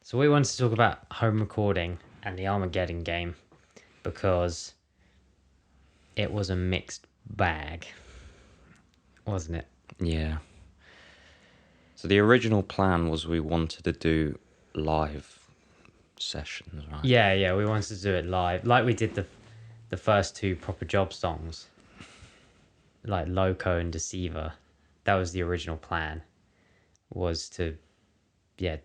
So we wanted to talk about home recording and the Armageddon game because it was a mixed bag, wasn't it? Yeah. So the original plan was we wanted to do live sessions, right? Yeah, we wanted to do it live, like we did the first two Proper Job songs, like Loco and Deceiver. That was the original plan, was to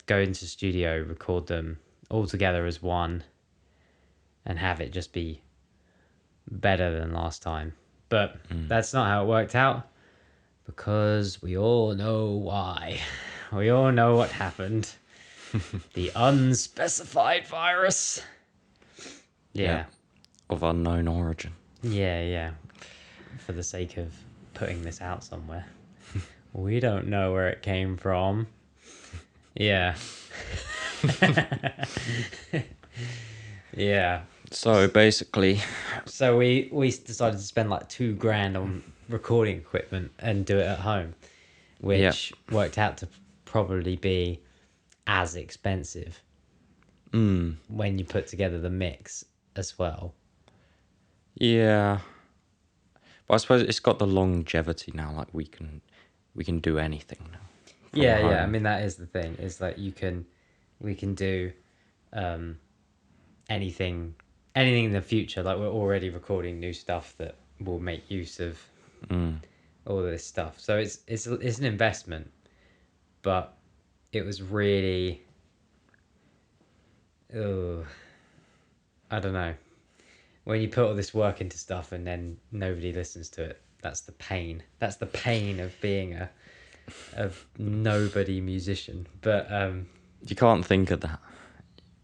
go into studio, record them all together as one, and have it just be better than last time. But that's not how it worked out, because we all know why. We all know what happened. The unspecified virus. Yeah. Of unknown origin. Yeah. For the sake of putting this out somewhere. We don't know where it came from. Yeah. Yeah. So basically, So we decided to spend like $2,000 on recording equipment and do it at home, which worked out to probably be as expensive when you put together the mix as well. yeah. But I suppose it's got the longevity now. Like we can do anything now. Yeah. home. I mean, that is the thing. Is like we can do anything in the future. Like we're already recording new stuff that will make use of all of this stuff. So it's an investment, but it was really, I don't know. When you put all this work into stuff and then nobody listens to it, that's the pain. That's the pain of being a nobody musician. But You can't think of that.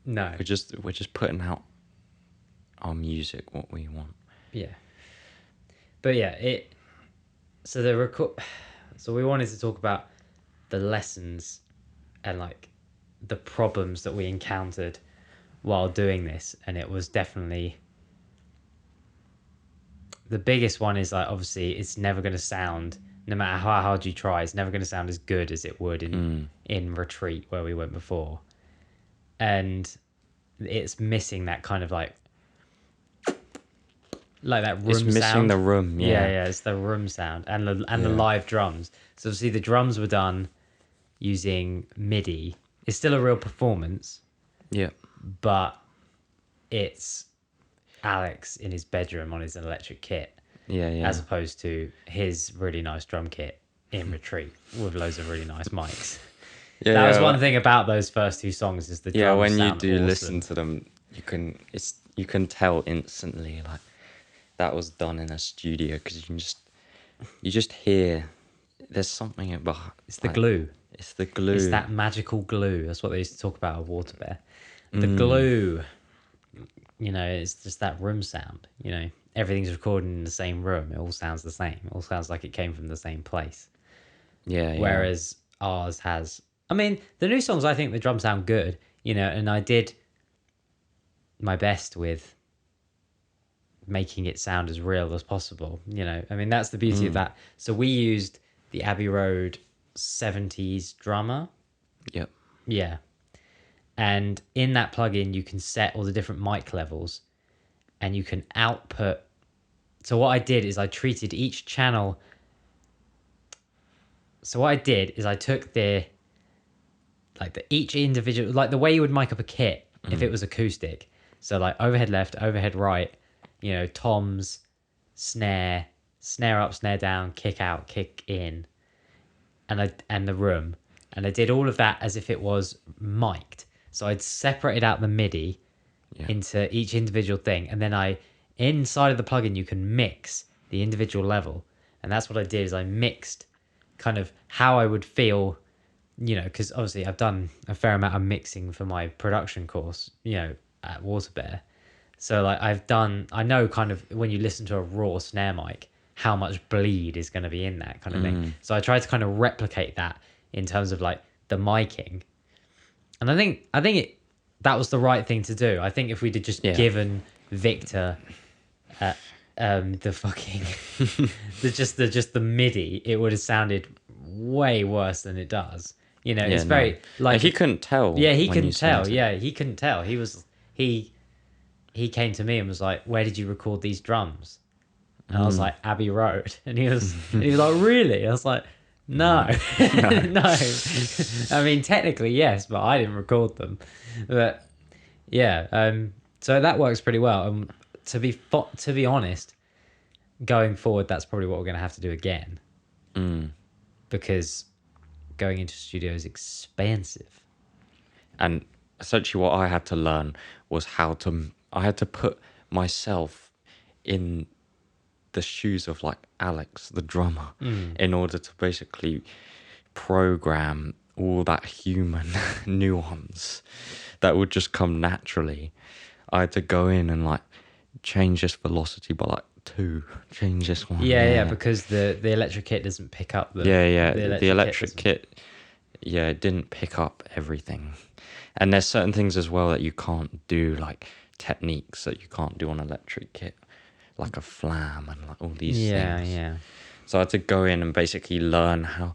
no. We're just putting out our music, what we want. Yeah. But yeah, so the so we wanted to talk about the lessons and like the problems that we encountered while doing this, and it was definitely the biggest one is like, obviously it's never going to sound, no matter how hard you try, it's never going to sound as good as it would in Retreat where we went before. And it's missing that kind of like that room It's missing sound. the room, yeah. It's the room sound and the live drums. So obviously the drums were done using MIDI. It's still a real performance, Yeah. but it's Alex in his bedroom on his electric kit, Yeah. as opposed to his really nice drum kit in Retreat with loads of really nice mics. Yeah, That was one thing about those first two songs, is the drums yeah, when you sound do awesome. listen to them, you can tell instantly like that was done in a studio, because you just hear there's something about It's the glue. It's the glue. It's that magical glue. That's what they used to talk about at Water Bear. The glue. It's just that room sound. Everything's recorded in the same room. It all sounds the same. It all sounds like it came from the same place. Yeah. Whereas ours has, I mean, the new songs, I think the drums sound good, and I did my best with making it sound as real as possible. I mean, that's the beauty of that. So we used the Abbey Road 70s drummer. Yep. Yeah. And in that plugin, you can set all the different mic levels and you can output. So what I did is I treated each channel. So what I did is I took each individual, like the way you would mic up a kit if it was acoustic. So like overhead left, overhead right, toms, snare up, snare down, kick out, kick in, and the room. And I did all of that as if it was mic'd. So I'd separated out the MIDI into each individual thing. And then inside of the plugin, you can mix the individual level. And that's what I did, is I mixed kind of how I would feel, because obviously I've done a fair amount of mixing for my production course, at Water Bear. So like I know kind of when you listen to a raw snare mic, how much bleed is going to be in that kind of thing. So I tried to kind of replicate that in terms of like the miking. And I think that was the right thing to do. I think if we'd just given Victor the fucking the MIDI, it would have sounded way worse than it does. You know, Yeah, it's no. very like He couldn't tell. yeah, he when you couldn't tell. sent it. Yeah, he couldn't tell. He came to me and was like, "Where did you record these drums?" And I was like, "Abbey Road." And he was like, "Really?" I was like, "No, no." I mean, technically yes, but I didn't record them. But yeah, so that works pretty well. To be honest, going forward, that's probably what we're going to have to do again because going into studio is expensive. And essentially, what I had to learn was I had to put myself in the shoes of like Alex, the drummer, in order to basically program all that human nuance that would just come naturally. I had to go in and like change this velocity by like 2, change this one. Yeah, because the electric kit doesn't pick up the The electric kit, yeah, it didn't pick up everything. And there's certain things as well that you can't do, like techniques that you can't do on electric kit, like a flam and like all these things. Yeah. So I had to go in and basically learn how.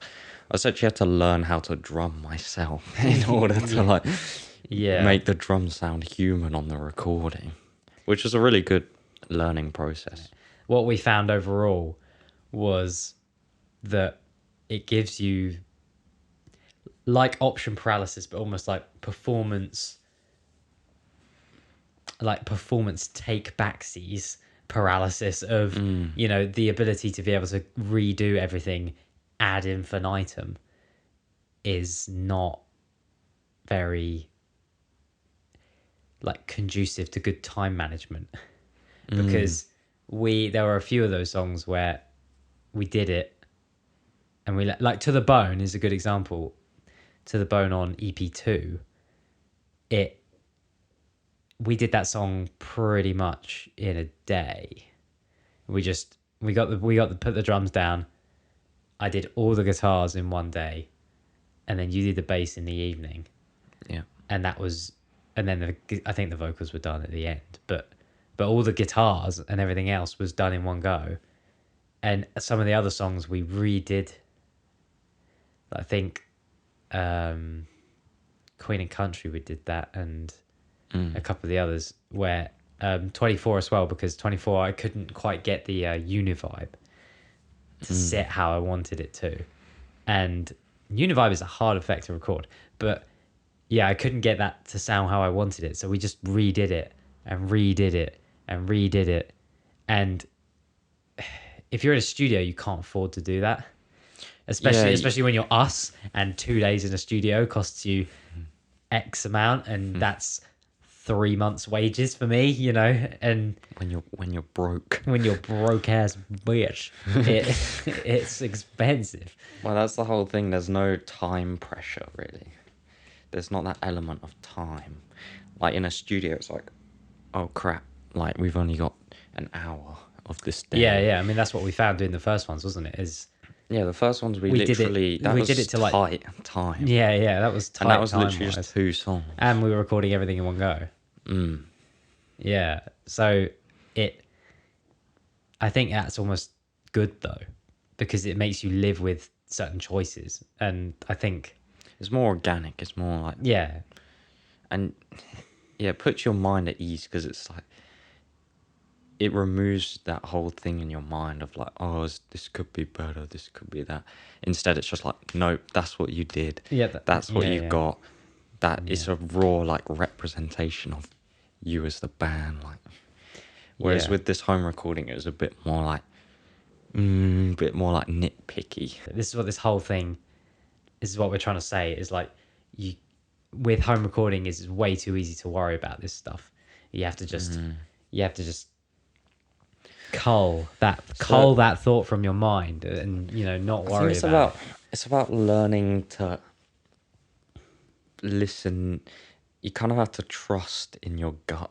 I essentially had to learn how to drum myself in order to like make the drum sound human on the recording, which was a really good learning process. What we found overall was that it gives you like option paralysis, but almost like performance take backsies paralysis of you know, the ability to be able to redo everything ad infinitum is not very like conducive to good time management because there were a few of those songs where we did it and we like To the Bone is a good example. To the Bone on EP2, we did that song pretty much in a day. We put the drums down. I did all the guitars in one day, and then you did the bass in the evening. Yeah. And then I think the vocals were done at the end, but all the guitars and everything else was done in one go. And some of the other songs we redid. I think Queen and Country we did that, and a couple of the others where 24 as well, because 24 I couldn't quite get the univibe to set how I wanted it to, and univibe is a hard effect to record, but yeah, I couldn't get that to sound how I wanted it, so we just redid it and redid it and redid it. And if you're in a studio, you can't afford to do that, especially when you're us, and 2 days in a studio costs you X amount, and that's 3 months' wages for me, you know. And when you're broke, when you're broke ass bitch, it's expensive. well, that's the whole thing. There's no time pressure really. There's not that element of time. Like in a studio, it's like, oh crap, like we've only got an hour of this day. Yeah. I mean, that's what we found doing the first ones, wasn't it? Yeah, the first ones we did it to like tight time. Yeah, that was tight. And that was literally just 2 songs. And we were recording everything in one go. Yeah, so I think that's almost good though, because it makes you live with certain choices, and I think it's more organic. It's more like and it puts your mind at ease, because it's like it removes that whole thing in your mind of like, oh, this could be better, this could be that. Instead, it's just like, nope, that's what you did. Yeah, that's what you got. That is a raw like representation of you as the band. Like, whereas with this home recording, it was a bit more like nitpicky. This is what we're trying to say is like, with home recording is way too easy to worry about this stuff. You have to just cull that thought from your mind, and you know, not worry about it. It's about learning to listen. You kind of have to trust in your gut.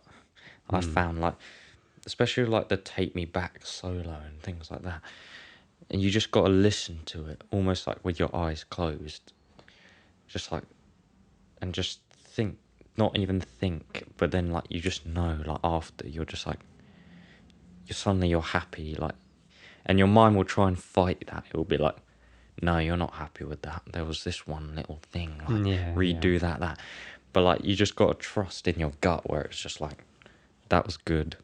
I found, like, especially like the Take Me Back solo and things like that, and you just got to listen to it almost like with your eyes closed, just like, and just think, not even think, but then like you just know, like after you're just like, you're happy, like, and your mind will try and fight that. It will be like, no, you're not happy with that. There was this one little thing, like Yeah, redo that. But like you just gotta trust in your gut where it's just like that was good.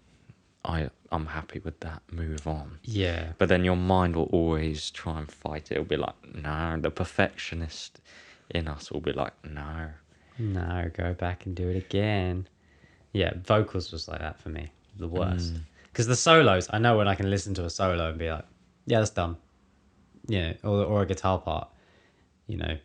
I'm happy with that. Move on. yeah, But then your mind will always try and fight it. It'll be like, no, the perfectionist in us will be like, no. no, go back and do it again. Yeah, vocals was like that for me, the worst. Because the solos, I know when I can listen to a solo and be like, yeah, that's done. Or a guitar part, you know,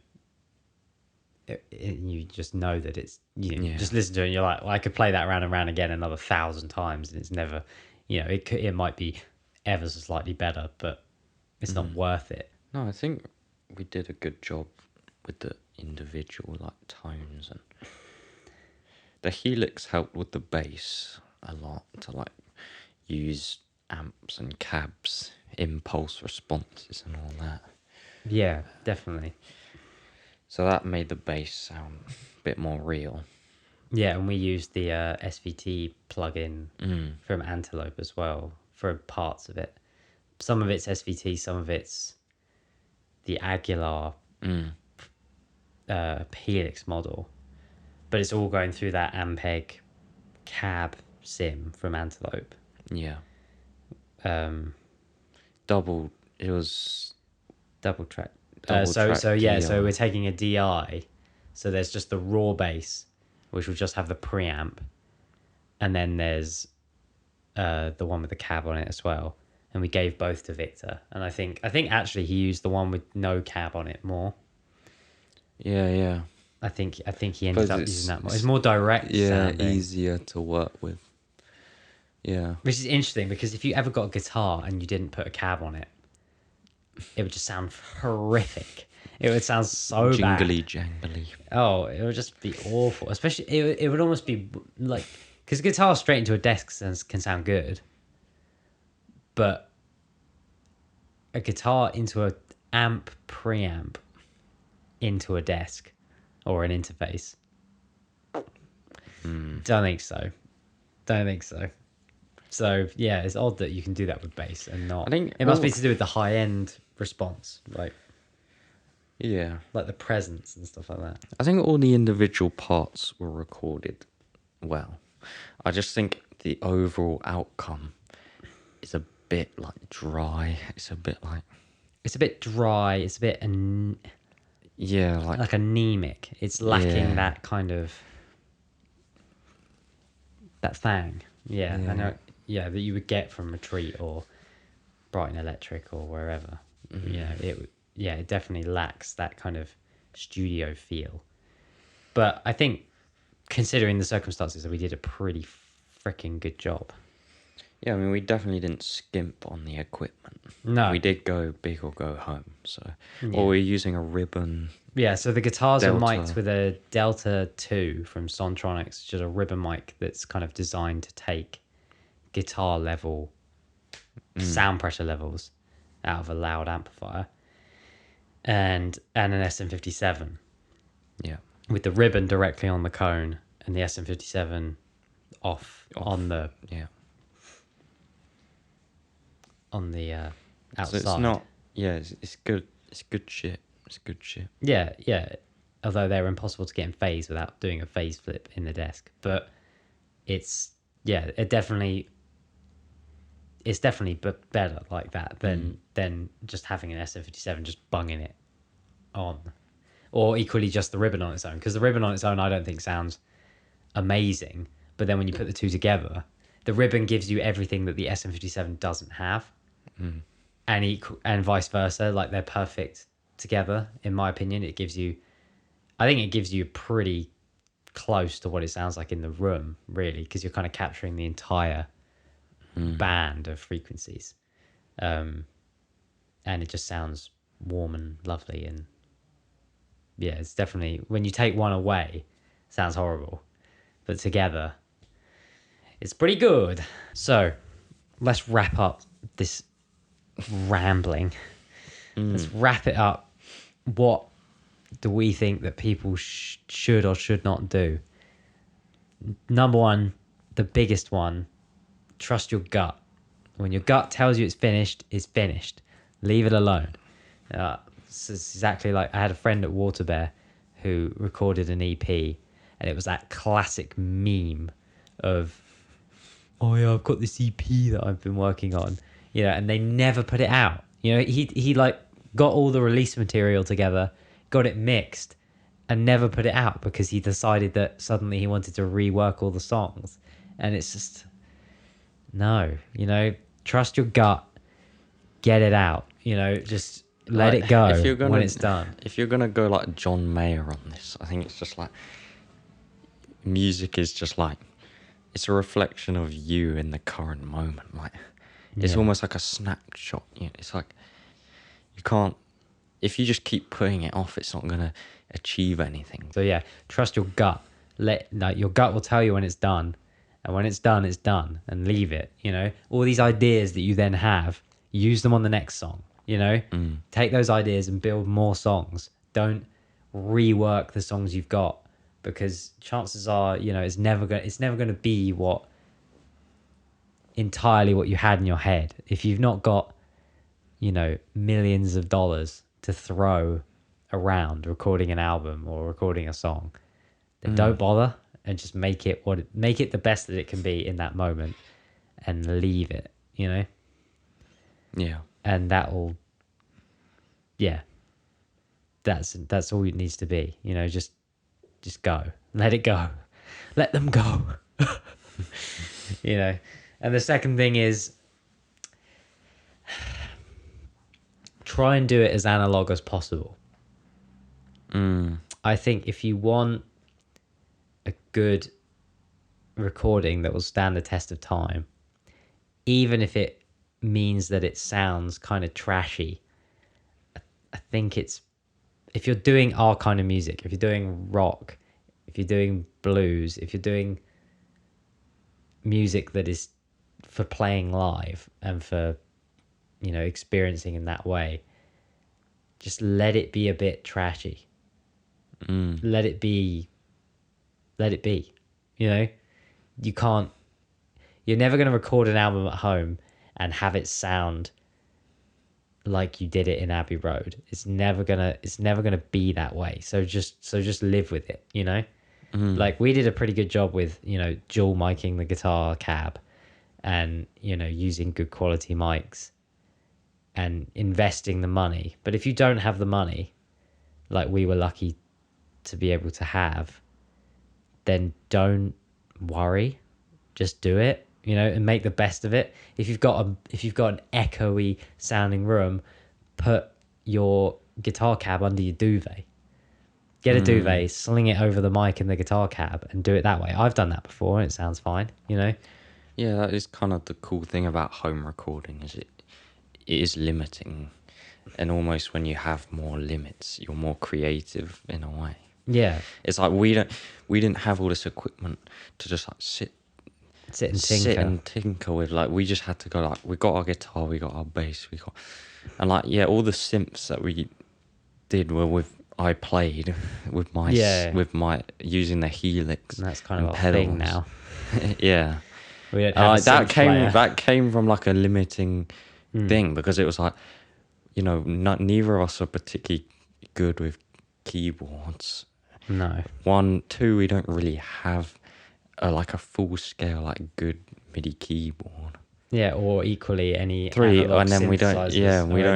you just know that it's, Yeah. just listen to it and you're like, well, I could play that round and round again another 1,000 times and it's never, it might be ever so slightly better, but it's not worth it. No, I think we did a good job with the individual like tones, and the helix helped with the bass a lot to like use amps and cabs, impulse responses and all that. Yeah, definitely. So that made the bass sound a bit more real. Yeah, and we used the SVT plugin from Antelope as well for parts of it. Some of it's SVT, some of it's the Aguilar Helix model, but it's all going through that Ampeg cab sim from Antelope. Yeah. Um, It was double track. Double So track yeah, DI. so we're taking a DI. So there's just the raw bass, which will just have the preamp, and then there's the one with the cab on it as well. And we gave both to Victor, and I think actually he used the one with no cab on it more. Yeah. I think he ended up Because using that more. It's more direct sounding, easier to work with. Yeah. which is interesting because if you ever got a guitar and you didn't put a cab on it, it would just sound horrific. It would sound so Jingly bad. jangly. Oh, it would just be awful. Especially, it would almost be like, because guitar straight into a desk can sound good, but a guitar into a amp preamp into a desk or an interface. Don't think so. So yeah, it's odd that you can do that with bass and not. I think It must be to do with the high end response, Yeah. like the presence and stuff like that. I think all the individual parts were recorded well. I just think the overall outcome is a bit like dry. It's a bit like It's a bit dry. It's a bit yeah, like anemic. It's lacking Yeah. that kind of that thang. Yeah, I Yeah. know. Yeah, that you would get from Retreat or Brighton Electric or wherever. It definitely lacks that kind of studio feel. But I think, considering the circumstances, that we did a pretty freaking good job. yeah. I mean, we definitely didn't skimp on the equipment. No. We did go big or go home. So, Yeah. or we're using a ribbon. Yeah, so the guitars are Delta. mic'd with a Delta 2 from Sontronics, which is a ribbon mic that's kind of designed to take guitar level sound pressure levels out of a loud amplifier, and an SM57 Yeah. with the ribbon directly on the cone and the SM57 off. on the Yeah. outside. So it's not. Yeah, it's good. It's good shit. It's good shit. Yeah. Although they're impossible to get in phase without doing a phase flip in the desk, but it's definitely better like that than just having an SM57 just bunging it on, or equally just the ribbon on its own. Because the ribbon on its own, I don't think sounds amazing, but then when you put the two together, the ribbon gives you everything that the SM57 doesn't have, and vice versa. Like, they're perfect together, in my opinion. I think it gives you pretty close to what it sounds like in the room, really, because you're kind of capturing the entire band of frequencies, and it just sounds warm and lovely. And yeah, it's definitely, when you take one away, it sounds horrible, but together it's pretty good. So let's wrap up this rambling. Let's wrap it up. What do we think that people should or should not do? Number one, the biggest one: trust your gut. When your gut tells you it's finished, it's finished. Leave it alone. it's exactly like I had a friend at Waterbear who recorded an EP, and it was that classic meme of, oh yeah, I've got this EP that I've been working on, and they never put it out. He like got all the release material together, got it mixed, and never put it out because he decided that suddenly he wanted to rework all the songs. And it's just, no, trust your gut, get it out, just let it go when it's done. If you're gonna go like John Mayer on this, I think it's just like, music is just like, it's a reflection of you in the current moment. Like, it's almost like a snapshot. It's like, you can't, if you just keep putting it off, it's not gonna achieve anything. So yeah, trust your gut. Your gut will tell you when it's done, and when it's done, it's done, and leave it. All these ideas that you then have, use them on the next song. Take those ideas and build more songs. Don't rework the songs you've got, because chances are, it's never going to be entirely what you had in your head. If you've not got, millions of dollars to throw around recording an album or recording a song, then don't bother, and just make it the best that it can be in that moment, and leave it. Yeah. And that'll, that's all it needs to be. Just go, let it go, let them go. And the second thing is, try and do it as analog as possible. I think if you want a good recording that will stand the test of time, even if it means that it sounds kind of trashy, I think if you're doing our kind of music, if you're doing rock, if you're doing blues, if you're doing music that is for playing live and for, experiencing in that way, just let it be a bit trashy. Let it be. You're never going to record an album at home and have it sound like you did it in Abbey Road. It's never gonna be that way. So just live with it, Like, we did a pretty good job with, dual miking the guitar cab, and, using good quality mics and investing the money. But if you don't have the money, like we were lucky to be able to have, then don't worry, just do it, and make the best of it. If you've got an echoey sounding room, put your guitar cab under your duvet. Get a duvet, sling it over the mic in the guitar cab, and do it that way. I've done that before, and it sounds fine. Yeah, that is kind of the cool thing about home recording, is it is limiting, and almost when you have more limits, you're more creative in a way. Yeah, it's like we didn't have all this equipment to just like sit and tinker with. Like, we just had to go, like, we got our guitar, we got our bass, and like, all the synths that we did were I played with my using the Helix. And that's kind of pedals. a thing now. Yeah. We don't have that came from like a limiting thing, because it was like, neither of us are particularly good with keyboards. No. 1, 2, we don't really have a full scale, like, good MIDI keyboard. Yeah, or equally any 3, and then we don't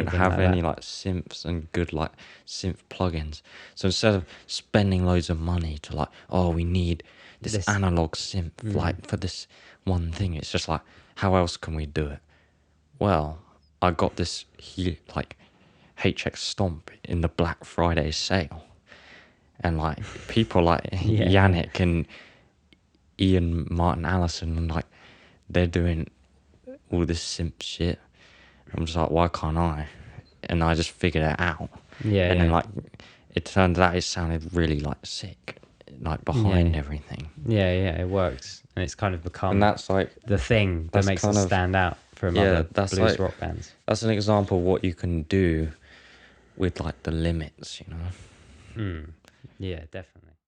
have like any that. like synths and good like synth plugins. So instead of spending loads of money to like, oh, we need this analog synth like for this one thing, it's just like, how else can we do it? Well, I got this like HX Stomp in the Black Friday sale, and like people like Yannick and Ian Martin Allison, and like they're doing all this simp shit. I'm just like, why can't I? And I just figured it out. And then like, it turned out it sounded really like sick, like behind everything. Yeah, it works, and it's kind of become and that's like the thing that makes us stand out from other blues like, rock bands. That's an example of what you can do with like the limits, Yeah, definitely.